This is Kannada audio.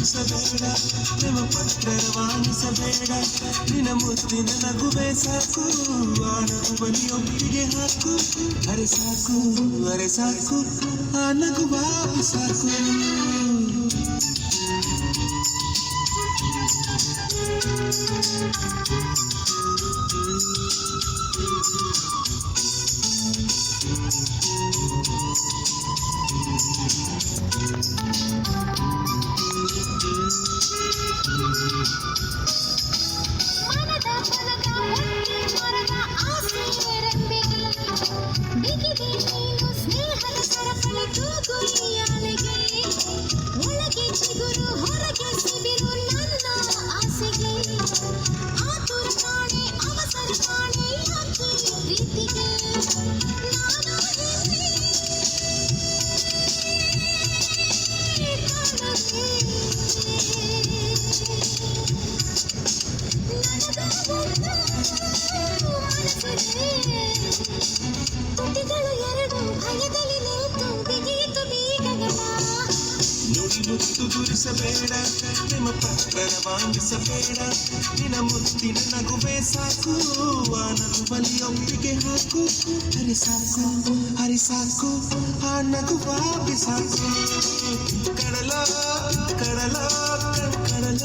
ರವಾನಿಸಬೇಡ, ಪ್ರೇಮ ಪತ್ರ ರವಾನಿಸಬೇಡ, ನಿನ್ನ ಮುತ್ತಿನ ನಗುವೆ ಸಾಕು, ಆ ನಗುವಲ್ಲಿ ಒಪ್ಪಿಗೆ ಹಾಕು, ಅರೆ ಸಾಕು ಅರೆ ಸಾಕು, ಆ ನಗುವ ಸಾಕು. ಒಳಗೆ ಚಿಗುರು ಹೊರಗೆ ಸಿಬಿರು ನನ್ನ ಆಸೆಗೆ, ಆತುರ ಕಾಣೆ ಅವಸರ ಕಾಣೆ ಯಾಕೆ ಪ್ರೀತಿಗೆ, ನಾನು ತುಟಿಗಳು ಎರಡು ಭಯದಲ್ಲಿ ನಿಂತು ಬಿಗಿಯಿತು ಬೀಗಗಳ. ನುಡಿ ಮುತ್ತು ಗುರಿಸಬೇಡ, ಪ್ರೇಮ ಪತ್ರ ರವಾನಿಸಬೇಡ, ನಿನ್ನ ಮುತ್ತಿನ ನಗುವೆ ಸಾಕು, ಆ ನಗುವಲ್ಲಿ ಒಪ್ಪಿಗೆ ಹಾಕು, ಹರಿ ಸಾಕು ಹರಿ ಸಾಕು, ಆ ನಗುವ ಬಿಸಾಕು. ಕಡಲ ಕಡಲ ಕಡಲ